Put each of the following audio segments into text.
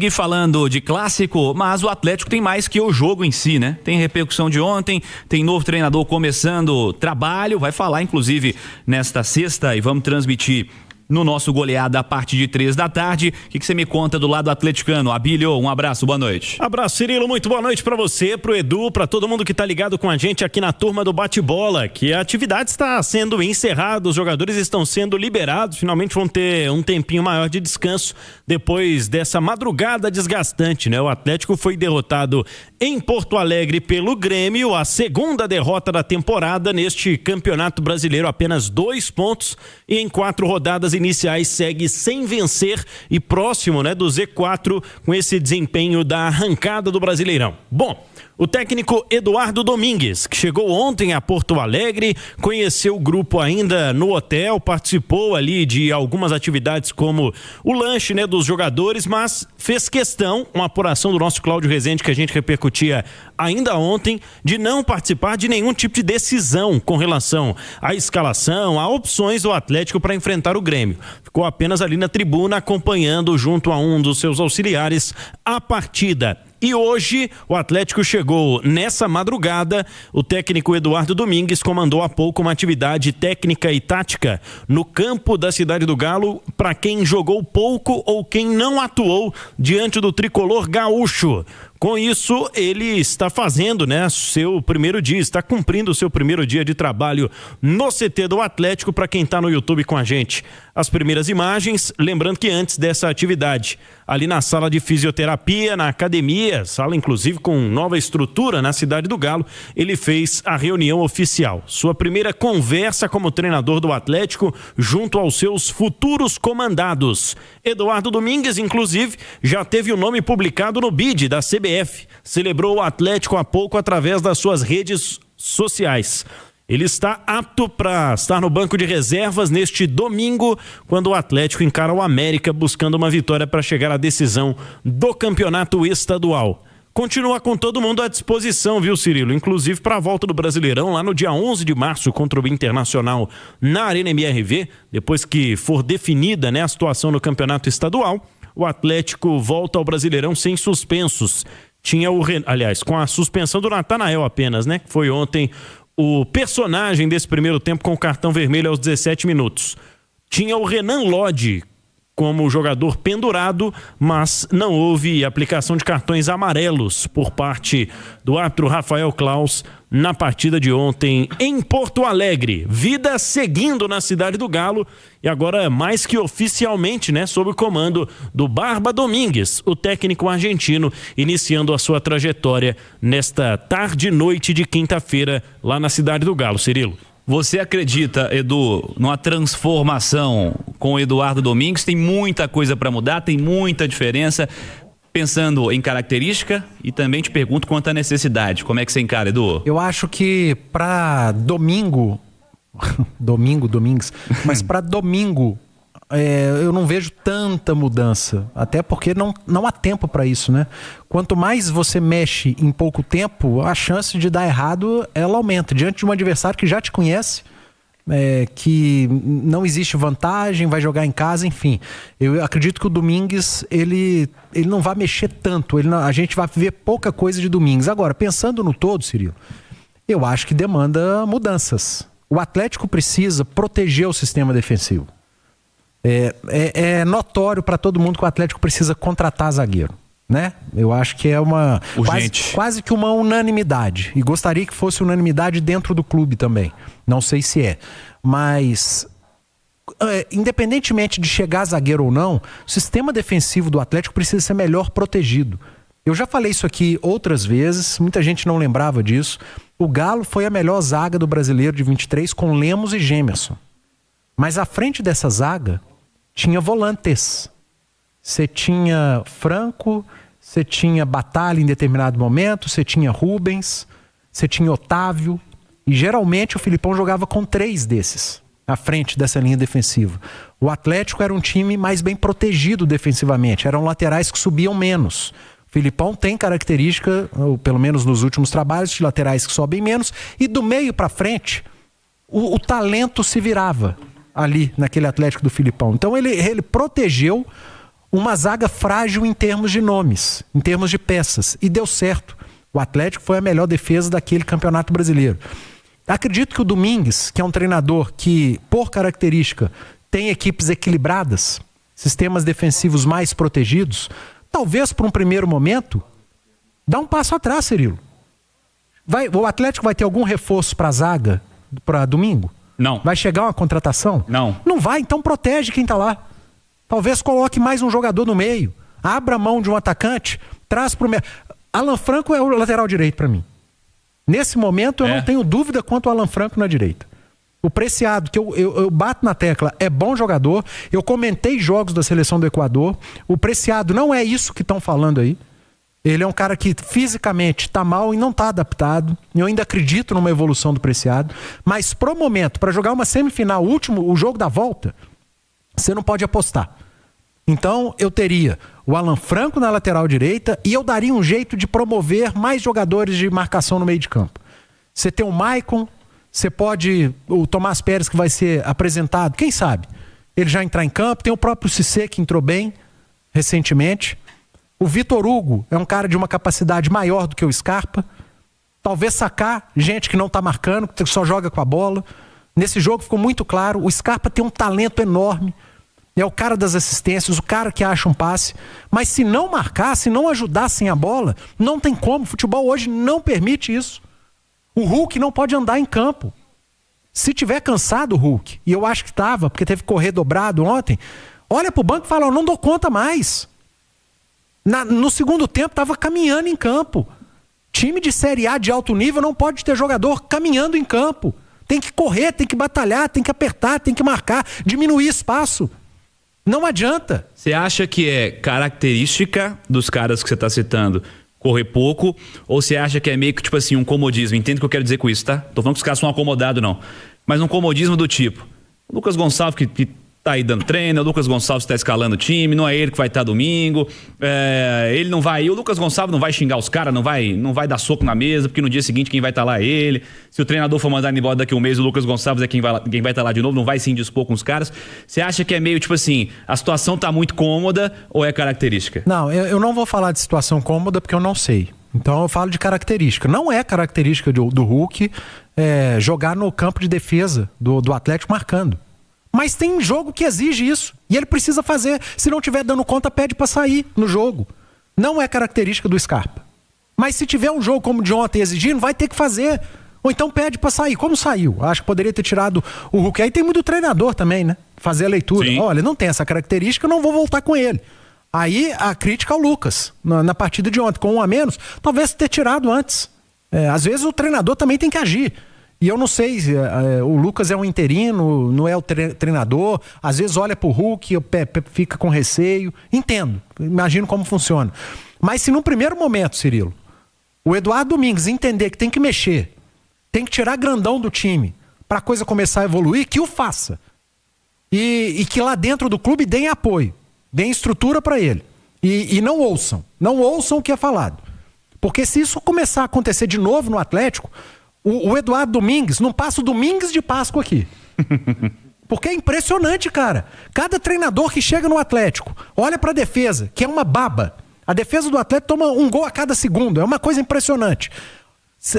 seguir falando de clássico, mas o Atlético tem mais que o jogo em si, né? Tem repercussão de ontem, tem novo treinador começando trabalho, vai falar inclusive nesta sexta e vamos transmitir no nosso Goleada a partir de 3 da tarde. O que você me conta do lado atleticano? Abílio, um abraço, boa noite. Abraço, Cirilo, muito boa noite pra você, pro Edu, pra todo mundo que tá ligado com a gente aqui na turma do Bate-Bola, que a atividade está sendo encerrada, os jogadores estão sendo liberados, finalmente vão ter um tempinho maior de descanso depois dessa madrugada desgastante, né? O Atlético foi derrotado em Porto Alegre pelo Grêmio, a segunda derrota da temporada neste Campeonato Brasileiro, apenas 2 pontos e em 4 rodadas iniciais segue sem vencer e próximo, né, do Z4 com esse desempenho da arrancada do Brasileirão. Bom, o técnico Eduardo Domingues, que chegou ontem a Porto Alegre, conheceu o grupo ainda no hotel, participou ali de algumas atividades como o lanche, né, dos jogadores, mas fez questão, uma apuração do nosso Cláudio Rezende que a gente repercutia ainda ontem, de não participar de nenhum tipo de decisão com relação à escalação, a opções do Atlético para enfrentar o Grêmio. Ficou apenas ali na tribuna acompanhando junto a um dos seus auxiliares a partida. E hoje o Atlético chegou nessa madrugada, o técnico Eduardo Domingues comandou há pouco uma atividade técnica e tática no campo da Cidade do Galo para quem jogou pouco ou quem não atuou diante do tricolor gaúcho. Com isso, ele está fazendo, né, seu primeiro dia, está cumprindo o seu primeiro dia de trabalho no CT do Atlético. Para quem está no YouTube com a gente, as primeiras imagens, lembrando que antes dessa atividade, ali na sala de fisioterapia, na academia, sala inclusive com nova estrutura na Cidade do Galo, ele fez a reunião oficial. Sua primeira conversa como treinador do Atlético junto aos seus futuros comandados. Eduardo Domingues, inclusive, já teve o nome publicado no BID da CBF. Celebrou o Atlético há pouco através das suas redes sociais. Ele está apto para estar no banco de reservas neste domingo, quando o Atlético encara o América buscando uma vitória para chegar à decisão do campeonato estadual. Continua com todo mundo à disposição, viu, Cirilo? Inclusive para a volta do Brasileirão lá no dia 11 de março contra o Internacional na Arena MRV, depois que for definida, né, a situação no campeonato estadual. O Atlético volta ao Brasileirão sem suspensos. Tinha com a suspensão do Natanael apenas, né? Que foi ontem o personagem desse primeiro tempo com o cartão vermelho aos 17 minutos. Tinha o Renan Lodge como jogador pendurado, mas não houve aplicação de cartões amarelos por parte do árbitro Rafael Claus na partida de ontem em Porto Alegre. Vida seguindo na Cidade do Galo e agora mais que oficialmente, né, sob o comando do Barba Domingues, o técnico argentino, iniciando a sua trajetória nesta tarde e noite de quinta-feira lá na Cidade do Galo. Cirilo. Você acredita, Edu, numa transformação com o Eduardo Domingues? Tem muita coisa para mudar, tem muita diferença. Pensando em característica e também te pergunto quanto à necessidade. Como é que você encara, Edu? Eu acho que para Domingues, mas para domingo eu não vejo tanta mudança, até porque não há tempo para isso, né? Quanto mais você mexe em pouco tempo, a chance de dar errado ela aumenta, diante de um adversário que já te conhece, que não existe vantagem, vai jogar em casa, enfim. Eu acredito que o Domingues ele não vai mexer tanto, a gente vai ver pouca coisa de Domingues. Agora, pensando no todo, Cirilo, eu acho que demanda mudanças. O Atlético precisa proteger o sistema defensivo. É notório para todo mundo que o Atlético precisa contratar zagueiro, né? Eu acho que é quase que uma unanimidade, e gostaria que fosse unanimidade dentro do clube também, não sei se é, mas independentemente de chegar zagueiro ou não, o sistema defensivo do Atlético precisa ser melhor protegido. Eu já falei isso aqui outras vezes, muita gente não lembrava disso. O Galo foi a melhor zaga do Brasileiro de 23 com Lemos e Gemerson, mas à frente dessa zaga tinha volantes. Você tinha Franco, você tinha Batalha em determinado momento, você tinha Rubens, você tinha Otávio, e geralmente o Filipão jogava com 3 desses à frente dessa linha defensiva. O Atlético era um time mais bem protegido defensivamente, eram laterais que subiam menos. O Filipão tem característica, ou pelo menos nos últimos trabalhos, de laterais que sobem menos, e do meio para frente o talento se virava ali naquele Atlético do Filipão. Então ele protegeu uma zaga frágil em termos de nomes, em termos de peças, e deu certo. O Atlético foi a melhor defesa daquele campeonato brasileiro. Acredito que o Domingues, que é um treinador que, por característica, tem equipes equilibradas, sistemas defensivos mais protegidos, talvez por um primeiro momento, dá um passo atrás, Cirilo. O Atlético vai ter algum reforço para a zaga para domingo? Não. Vai chegar uma contratação? Não. Não vai, então protege quem está lá. Talvez coloque mais um jogador no meio. Abra a mão de um atacante, traz para o meio. Alan Franco é o lateral direito para mim. Nesse momento eu não tenho dúvida quanto ao Alan Franco na direita. O Preciado, que eu bato na tecla, é bom jogador. Eu comentei jogos da seleção do Equador. O Preciado não é isso que estão falando aí. Ele é um cara que fisicamente está mal e não está adaptado. Eu ainda acredito numa evolução do Preciado. Mas pro momento, para jogar uma semifinal, o jogo da volta, você não pode apostar. Então eu teria o Alan Franco na lateral direita e eu daria um jeito de promover mais jogadores de marcação no meio de campo. Você tem o Maicon, você pode... O Tomás Pérez, que vai ser apresentado, quem sabe? Ele já entrar em campo. Tem o próprio Cissé, que entrou bem recentemente. O Vitor Hugo é um cara de uma capacidade maior do que o Scarpa. Talvez sacar gente que não está marcando, que só joga com a bola. Nesse jogo ficou muito claro, o Scarpa tem um talento enorme. É o cara das assistências, o cara que acha um passe. Mas se não marcar, se não ajudar sem a bola, não tem como. O futebol hoje não permite isso. O Hulk não pode andar em campo. Se tiver cansado o Hulk, e eu acho que estava, porque teve que correr dobrado ontem, olha pro banco e fala, eu não dou conta mais. No segundo tempo estava caminhando em campo. Time de Série A de alto nível não pode ter jogador caminhando em campo. Tem que correr, tem que batalhar, tem que apertar, tem que marcar, diminuir espaço. Não adianta. Você acha que é característica dos caras que você está citando correr pouco, ou você acha que é meio que tipo assim, um comodismo? Entende o que eu quero dizer com isso, tá? Tô falando que os caras são acomodados, não. Mas um comodismo do tipo, o Lucas Gonçalves que tá aí dando treino, o Lucas Gonçalves tá escalando o time, não é ele que vai estar domingo, ele não vai, o Lucas Gonçalves não vai xingar os caras, não vai dar soco na mesa, porque no dia seguinte quem vai estar lá é ele. Se o treinador for mandar ele embora daqui a um mês, o Lucas Gonçalves é quem vai estar lá de novo, não vai se indispor com os caras. Você acha que é meio tipo assim, a situação tá muito cômoda ou é característica? Não, eu não vou falar de situação cômoda porque eu não sei. Então eu falo de característica. Não é característica do Hulk jogar no campo de defesa do Atlético marcando. Mas tem jogo que exige isso. E ele precisa fazer. Se não estiver dando conta, pede para sair no jogo. Não é característica do Scarpa. Mas se tiver um jogo como o de ontem exigindo, vai ter que fazer. Ou então pede para sair. Como saiu? Acho que poderia ter tirado o Hulk. Aí tem muito treinador também, né? Fazer a leitura. Sim. Olha, não tem essa característica, eu não vou voltar com ele. Aí a crítica ao Lucas. Na partida de ontem, com um a menos, talvez ter tirado antes. Às vezes o treinador também tem que agir. E eu não sei, o Lucas é um interino, não é o treinador, às vezes olha pro Hulk, fica com receio. Entendo, imagino como funciona. Mas se no primeiro momento, Cirilo, o Eduardo Domingues entender que tem que mexer, tem que tirar grandão do time para a coisa começar a evoluir, que o faça. E que lá dentro do clube deem apoio, deem estrutura para ele. E não ouçam o que é falado. Porque se isso começar a acontecer de novo no Atlético... O Eduardo Domingues não passa o Domingues de Páscoa aqui. Porque é impressionante, cara. Cada treinador que chega no Atlético olha pra defesa, que é uma baba. A defesa do Atlético toma um gol a cada segundo. É uma coisa impressionante.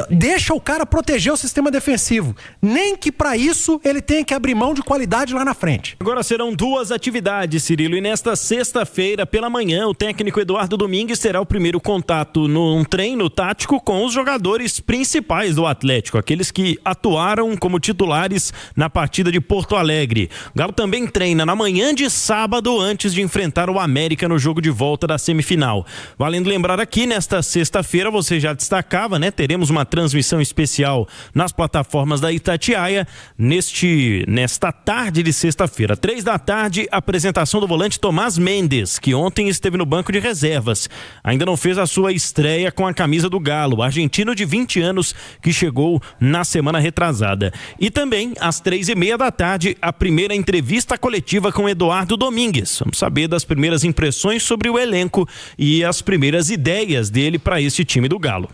Deixa o cara proteger o sistema defensivo. Nem que para isso ele tenha que abrir mão de qualidade lá na frente. Agora serão duas atividades, Cirilo. E nesta sexta-feira, pela manhã, o técnico Eduardo Domingues terá o primeiro contato num treino tático com os jogadores principais do Atlético, aqueles que atuaram como titulares na partida de Porto Alegre. O Galo também treina na manhã de sábado antes de enfrentar o América no jogo de volta da semifinal. Valendo lembrar aqui, nesta sexta-feira, você já destacava, né? Teremos uma transmissão especial nas plataformas da Itatiaia nesta tarde de sexta-feira, 15h, apresentação do volante Tomás Mendes, que ontem esteve no banco de reservas. Ainda não fez a sua estreia com a camisa do Galo, argentino de 20 anos que chegou na semana retrasada. E também às 15h30, a primeira entrevista coletiva com Eduardo Domingues. Vamos saber das primeiras impressões sobre o elenco e as primeiras ideias dele para este time do Galo.